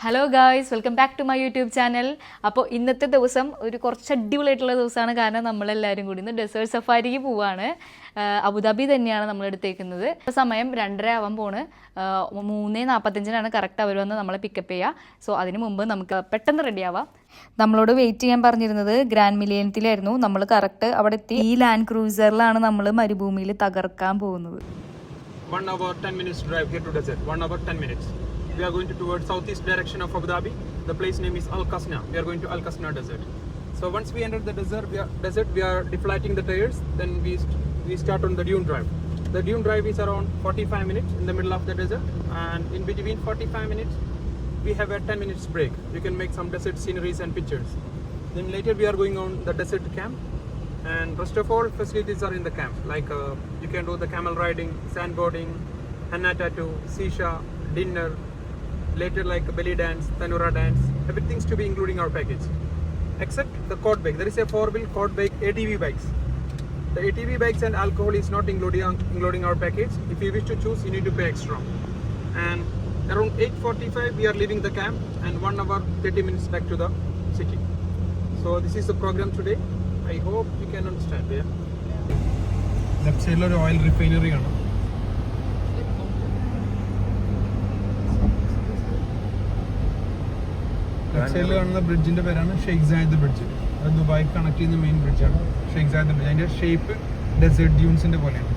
Hello guys, welcome back to my YouTube channel. അപ്പോൾ ഇന്നത്തെ ദിവസം ഒരു കുറച്ച് അടിപൊളിയായിട്ടുള്ള ദിവസമാണ്. കാരണം നമ്മളെല്ലാവരും കൂടി ഇന്ന് ഡെസേർട്ട് സഫാരിക്ക് പോവാണ്. അബുദാബി തന്നെയാണ് നമ്മൾ എടുത്തേക്കുന്നത്. സമയം 2:30 ആവാൻ പോണ്. 3:45 കറക്റ്റ് അവർ വന്ന് നമ്മളെ പിക്കപ്പ് ചെയ്യുക. സോ അതിന് മുമ്പ് നമുക്ക് പെട്ടെന്ന് റെഡി ആവാം. നമ്മളോട് വെയിറ്റ് ചെയ്യാൻ പറഞ്ഞിരുന്നത് ഗ്രാൻഡ് മില്ലേനിയത്തിലായിരുന്നു. നമ്മൾ കറക്റ്റ് അവിടെ എത്തി. ഈ ലാൻഡ് ക്രൂസറിലാണ് നമ്മൾ മരുഭൂമിയിൽ തകർക്കാൻ പോകുന്നത്. 1 hour 10 minutes drive here to desert. 1 hour 10 minutes. We are going towards southeast direction of Abu Dhabi. The place name is Al Qasna. We are going to Al Qasna desert. So once we enter the desert, we are deflating the tires. Then we start on the dune drive. The dune drive is around 45 minutes in the middle of the desert, and in between 45 minutes, we have a 10 minutes break. You can make some desert sceneries and pictures. Then later we are going on the desert camp, and rest of all facilities are in the camp. Like you can do the camel riding, sandboarding, henna tattoo, sisha, dinner. Later like belly dance, tanura dance, everything's to be including our package. Except the quad bike. There is a 4-wheel quad bike, ATV bikes. The ATV bikes and alcohol is not including our package. If you wish to choose, you need to pay extra. And around 8:45 we are leaving the camp, and 1 hour 30 minutes back to the city. So this is the program today. I hope you can understand. Yeah. Left side lo oil refinery ആണ്. Left കാണുന്ന ബ്രിഡ്ജിന്റെ പേരാണ് Sheikh Zayed bridge. അത് Dubai connect ചെയ്യുന്ന main ബ്രിഡ്ജാണ് Sheikh Zayed bridge. അതിന്റെ shape desert ഡ്യൂൺസിന്റെ പോലെയാണ്.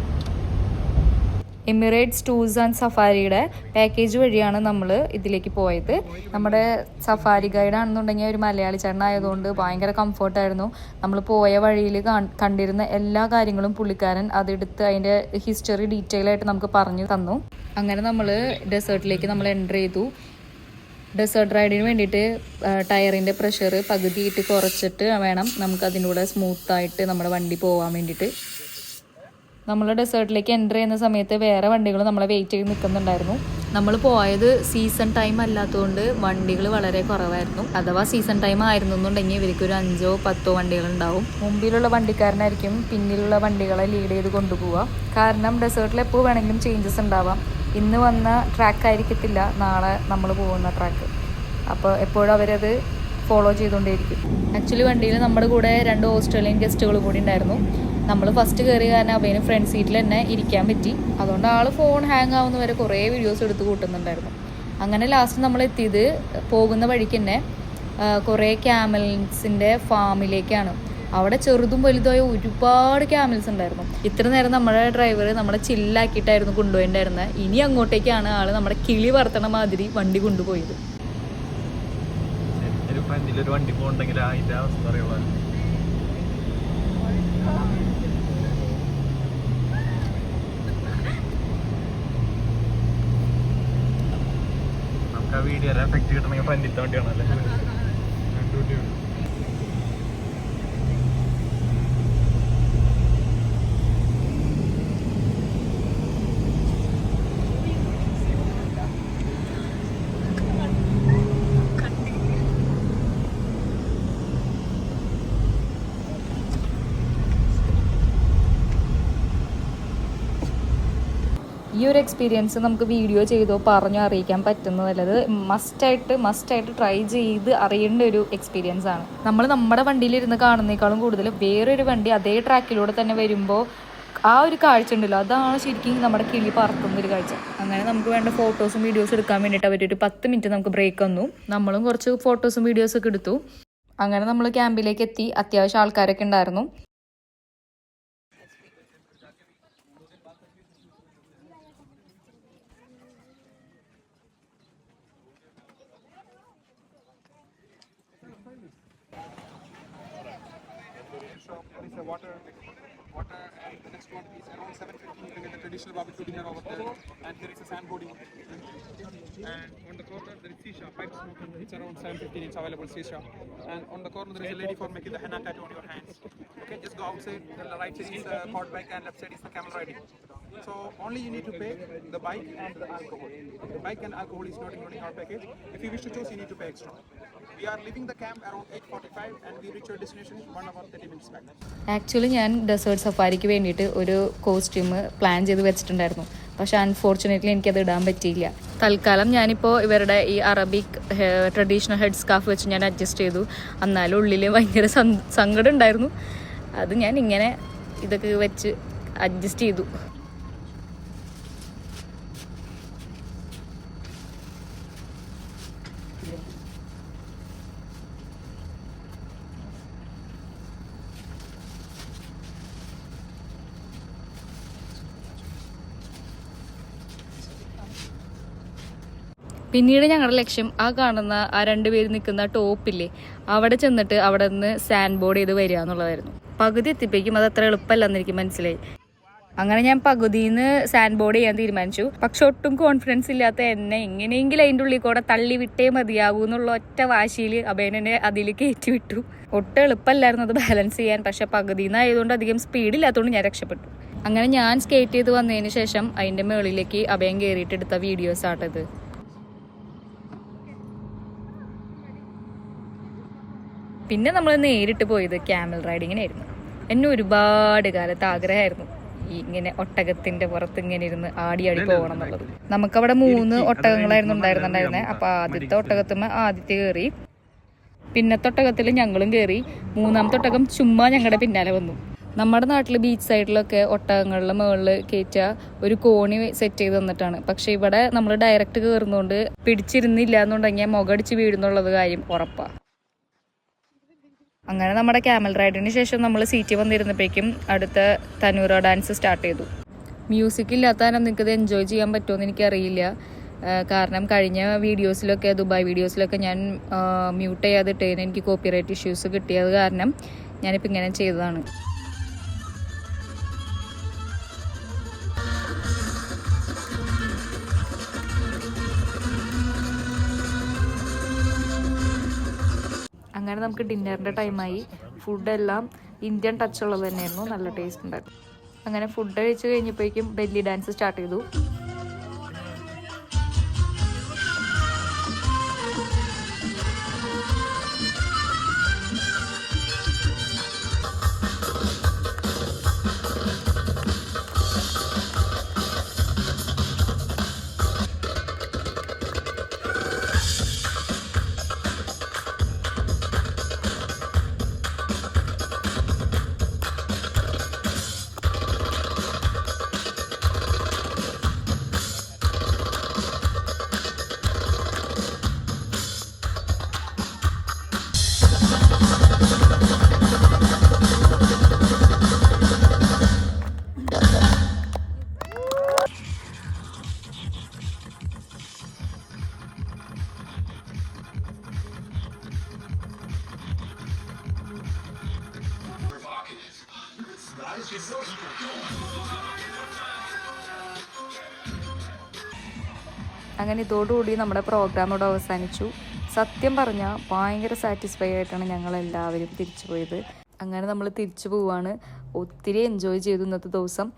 Emirates tours and സഫാരിയുടെ package വഴിയാണ് നമ്മൾ ഇതിലേക്ക് പോയത്. നമ്മുടെ സഫാരി ഗൈഡാണെന്നുണ്ടെങ്കിൽ ഒരു മലയാളി ചേട്ടനായതുകൊണ്ട് ഭയങ്കര കംഫർട്ടായിരുന്നു. നമ്മൾ പോയ വഴിയിൽ കണ്ടിരുന്ന എല്ലാ കാര്യങ്ങളും പുള്ളിക്കാരൻ അതെടുത്ത് അതിൻ്റെ ഹിസ്റ്ററി ഡീറ്റെയിൽ ആയിട്ട് നമുക്ക് പറഞ്ഞു തന്നു. അങ്ങനെ നമ്മൾ ഡെസേർട്ടിലേക്ക് നമ്മൾ എൻ്റർ ചെയ്തു. ഡെസേർട്ട് റൈഡിന് വേണ്ടിയിട്ട് ടയറിൻ്റെ പ്രഷർ പകുതിയിട്ട് കുറച്ചിട്ട് വേണം നമുക്ക് അതിൻ്റെ കൂടെ സ്മൂത്തായിട്ട് നമ്മുടെ വണ്ടി പോകാൻ വേണ്ടിയിട്ട്. നമ്മൾ ഡെസേർട്ടിലേക്ക് എൻ്റർ ചെയ്യുന്ന സമയത്ത് വേറെ വണ്ടികൾ നമ്മളെ വെയിറ്റ് ചെയ്ത് നിൽക്കുന്നുണ്ടായിരുന്നു. നമ്മൾ പോയത് സീസൺ ടൈം അല്ലാത്തതുകൊണ്ട് വണ്ടികൾ വളരെ കുറവായിരുന്നു. അഥവാ സീസൺ ടൈം ആയിരുന്നു എന്നുണ്ടെങ്കിൽ ഇവർക്ക് ഒരു 5-10 വണ്ടികൾ ഉണ്ടാവും. മുമ്പിലുള്ള വണ്ടിക്കാരനായിരിക്കും പിന്നിലുള്ള വണ്ടികളെ ലീഡ് ചെയ്ത് കൊണ്ടുപോവുക. കാരണം ഡെസേർട്ടിൽ എപ്പോൾ വേണമെങ്കിലും ചേഞ്ചസ് ഉണ്ടാവാം. ഇന്ന് വന്ന ട്രാക്ക് ആയിരിക്കത്തില്ല നാളെ നമ്മൾ പോകുന്ന ട്രാക്ക്. അപ്പോൾ എപ്പോഴും അവരത് ഫോളോ ചെയ്തുകൊണ്ടേയിരിക്കും. ആക്ച്വലി വണ്ടിയിൽ നമ്മുടെ കൂടെ 2 ഓസ്ട്രേലിയൻ ഗസ്റ്റുകൾ കൂടി ഉണ്ടായിരുന്നു. നമ്മൾ ഫസ്റ്റ് കയറിയ കാരണം അവന് ഫ്രണ്ട് സീറ്റിൽ തന്നെ ഇരിക്കാൻ പറ്റി. അതുകൊണ്ട് ആൾ ഫോൺ ഹാങ് ആവുന്ന വരെ കുറേ വീഡിയോസ് എടുത്ത് കൂട്ടുന്നുണ്ടായിരുന്നു. അങ്ങനെ ലാസ്റ്റ് നമ്മൾ എത്തിയത് പോകുന്ന വഴിക്ക് തന്നെ കുറേ ക്യാമൽസിൻ്റെ ഫാമിലേക്കാണ്. അവിടെ ചെറുതും വലുതായ ഒരുപാട് ക്യാമൽസ് ഉണ്ടായിരുന്നു. ഇത്ര നേരം നമ്മുടെ ഡ്രൈവർ നമ്മളെ ചില്ലാക്കിയിട്ടായിരുന്നു കൊണ്ടുപോയിട്ടുണ്ടായിരുന്നത്. ഇനി അങ്ങോട്ടേക്കാണ് ആൾ നമ്മുടെ കിളി പറത്തണ മാതിരി വണ്ടി കൊണ്ടുപോയത്. ഒരു വണ്ടി പോകണ്ടെങ്കിൽ അതിൻ്റെ അവസ്ഥ അറിയുള്ളൂ. നമുക്ക് ആ വീഡിയോ എഫക്റ്റ് കിട്ടണമെങ്കിൽ ഫ്രണ്ടിലത്തെ വണ്ടിയാണല്ലേ. ഈ ഒരു എക്സ്പീരിയൻസ് നമുക്ക് വീഡിയോ ചെയ്തോ പറഞ്ഞോ അറിയിക്കാൻ പറ്റുന്നതല്ല. അത് മസ്റ്റായിട്ട് ട്രൈ ചെയ്ത് അറിയേണ്ട ഒരു എക്സ്പീരിയൻസ് ആണ്. നമ്മൾ നമ്മുടെ വണ്ടിയിലിരുന്ന് കാണുന്നേക്കാളും കൂടുതൽ വേറൊരു വണ്ടി അതേ ട്രാക്കിലൂടെ തന്നെ വരുമ്പോൾ ആ ഒരു കാഴ്ച ഉണ്ടല്ലോ, അതാണ് ശരിക്കും നമ്മുടെ കിളി പറത്തുന്നൊരു കാഴ്ച. അങ്ങനെ നമുക്ക് വേണ്ട ഫോട്ടോസും വീഡിയോസും എടുക്കാൻ വേണ്ടിയിട്ട് അവരൊരു 10 മിനിറ്റ് നമുക്ക് ബ്രേക്ക് വന്നു. നമ്മളും കുറച്ച് ഫോട്ടോസും വീഡിയോസൊക്കെ എടുത്തു. അങ്ങനെ നമ്മൾ ക്യാമ്പിലേക്ക് എത്തി. അത്യാവശ്യം ആൾക്കാരൊക്കെ ഉണ്ടായിരുന്നു. Water, and the next one is around 7:15. You can get the traditional barbecue dinner over there, and there is a sandboarding. And on the corner there is shisha, pipe smoking. It's around 7:15. It's available shisha. And on the corner there is a lady for making the henna tattoo on your hands. Okay, just go outside. The right side is quad bike, and left side is the camel riding. So only you need to pay the bike and the alcohol. The bike and alcohol is not including our package. If you wish to choose, you need to pay extra. We are leaving the camp around 8:45 and we reach your destination 1 hour 30 minutes back. Actually ഞാൻ desert സഫാരിക്ക് വേണ്ടിയിട്ട് ഒരു costume plan ചെയ്ത് വെച്ചിട്ടുണ്ടായിരുന്നു. പക്ഷേ unfortunately എനിക്കത് ഇടാൻ പറ്റിയില്ല. തൽക്കാലം ഞാനിപ്പോൾ ഇവരുടെ ഈ അറബിക് ട്രഡീഷണൽ ഹെഡ് സ്കാർഫ് വെച്ച് ഞാൻ അഡ്ജസ്റ്റ് ചെയ്തു. എന്നാലും ഉള്ളിൽ ഭയങ്കര സങ്കടം ഉണ്ടായിരുന്നു. അത് ഞാൻ ഇങ്ങനെ ഇതൊക്കെ വെച്ച് അഡ്ജസ്റ്റ് ചെയ്തു. പിന്നീട് ഞങ്ങളുടെ ലക്ഷ്യം ആ കാണുന്ന ആ രണ്ടുപേര് നിൽക്കുന്ന ടോപ്പില്ലേ അവിടെ ചെന്നിട്ട് അവിടെ നിന്ന് സാൻഡ് ബോർഡ് ചെയ്ത് വരിക എന്നുള്ളതായിരുന്നു. പകുതി എത്തിപ്പേക്കും അത് അത്ര എളുപ്പമല്ലെന്ന് എനിക്ക് മനസ്സിലായി. അങ്ങനെ ഞാൻ പകുതിയിൽ നിന്ന് സാൻഡ് ബോർഡ് ചെയ്യാൻ തീരുമാനിച്ചു. പക്ഷെ ഒട്ടും കോൺഫിഡൻസ് ഇല്ലാത്ത എന്നെ എങ്ങനെയെങ്കിലും അതിൻ്റെ ഉള്ളിൽ കൂടെ തള്ളി വിട്ടേ മതിയാകൂ എന്നുള്ള ഒറ്റ വാശിയിൽ അഭയനെ അതിൽ കയറ്റി വിട്ടു. ഒട്ടും എളുപ്പമല്ലായിരുന്നു അത് ബാലൻസ് ചെയ്യാൻ. പക്ഷെ പകുതിയിൽ നിന്നായതുകൊണ്ട് അധികം സ്പീഡില്ലാത്തതുകൊണ്ട് ഞാൻ രക്ഷപ്പെട്ടു. അങ്ങനെ ഞാൻ സ്കേറ്റ് ചെയ്ത് വന്നതിന് ശേഷം അതിൻ്റെ മുകളിലേക്ക് അഭയം കയറിയിട്ട് എടുത്ത വീഡിയോസ് ആട്ടത്. പിന്നെ നമ്മൾ നേരിട്ട് പോയത് ക്യാമൽ റൈഡിങ്ങിനായിരുന്നു. എന്നെ ഒരുപാട് കാലത്ത് ആഗ്രഹമായിരുന്നു ഇങ്ങനെ ഒട്ടകത്തിന്റെ പുറത്ത് ഇങ്ങനെ ഇരുന്ന് ആടി പോകണം എന്നുള്ളത്. നമുക്കവിടെ 3 ഒട്ടകങ്ങളായിരുന്നു ഉണ്ടായിരുന്നുണ്ടായിരുന്നത്. അപ്പൊ ആദ്യത്തെ ഒട്ടകത്തുമ്മ ആദ്യത്തെ കയറി, പിന്നത്തെ ഒട്ടകത്തിൽ ഞങ്ങളും കയറി, 3ാമത്തെ ഒട്ടകം ചുമ്മാ ഞങ്ങളുടെ പിന്നാലെ വന്നു. നമ്മുടെ നാട്ടിൽ ബീച്ച് സൈഡിലൊക്കെ ഒട്ടകങ്ങളുടെ മുകളിൽ കയറ്റുക ഒരു കോണി സെറ്റ് ചെയ്ത് തന്നിട്ടാണ്. പക്ഷെ ഇവിടെ നമ്മൾ ഡയറക്റ്റ് കയറുന്നതുകൊണ്ട് പിടിച്ചിരുന്നില്ല എന്നുണ്ടെങ്കിൽ മുഖടിച്ച് വീഴുന്നുള്ളത് കാര്യം ഉറപ്പാണ്. അങ്ങനെ നമ്മുടെ ക്യാമൽ റൈഡിന് ശേഷം നമ്മൾ സീറ്റ് വന്നിരുന്നപ്പോഴേക്കും അടുത്ത തനൂറ ഡാൻസ് സ്റ്റാർട്ട് ചെയ്തു. മ്യൂസിക് ഇല്ലാത്ത കാരണം നിങ്ങൾക്കത് എൻജോയ് ചെയ്യാൻ പറ്റുമെന്ന് എനിക്കറിയില്ല. കാരണം കഴിഞ്ഞ വീഡിയോസിലൊക്കെ ദുബായ് വീഡിയോസിലൊക്കെ ഞാൻ മ്യൂട്ട് ചെയ്യാതിട്ടതിന് എനിക്ക് കോപ്പിറൈറ്റ് ഇഷ്യൂസ് കിട്ടിയത് കാരണം ഞാനിപ്പോൾ ഇങ്ങനെ ചെയ്തതാണ്. അങ്ങനെ നമുക്ക് ഡിന്നറിൻ്റെ ടൈമായി. ഫുഡെല്ലാം ഇന്ത്യൻ ടച്ച് ഉള്ളത് തന്നെയായിരുന്നു. നല്ല ടേസ്റ്റ് ഉണ്ടായിരുന്നു. അങ്ങനെ ഫുഡ് കഴിച്ച് കഴിഞ്ഞപ്പോഴേക്കും ബെല്ലി ഡാൻസ് സ്റ്റാർട്ട് ചെയ്തു. അങ്ങനെ ഇതോടുകൂടി നമ്മുടെ പ്രോഗ്രാം ഇവിടെ അവസാനിച്ചു. സത്യം പറഞ്ഞാൽ ഭയങ്കര സാറ്റിസ്ഫൈ ആയിട്ടാണ് ഞങ്ങളെല്ലാവരും തിരിച്ചു പോയത്. അങ്ങനെ നമ്മൾ തിരിച്ചു പോവാണ്. ഒത്തിരി എൻജോയ് ചെയ്തു ഇന്നത്തെ ദിവസം.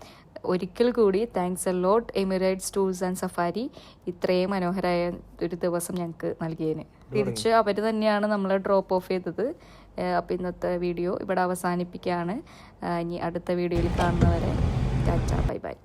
ഒരിക്കൽ കൂടി thanks a lot Emirates tours and safari ഇത്രയും മനോഹരമായ ഒരു ദിവസം ഞങ്ങൾക്ക് നൽകിയതിന്. തിരിച്ച് അവർ തന്നെയാണ് നമ്മളെ ഡ്രോപ്പ് ഓഫ് ചെയ്തത്. അപ്പോൾ ഇന്നത്തെ വീഡിയോ ഇവിടെ അവസാനിപ്പിക്കുകയാണ്. ഇനി അടുത്ത വീഡിയോയിൽ കാണുന്നവരെ ടാറ്റ ബൈ ബൈ.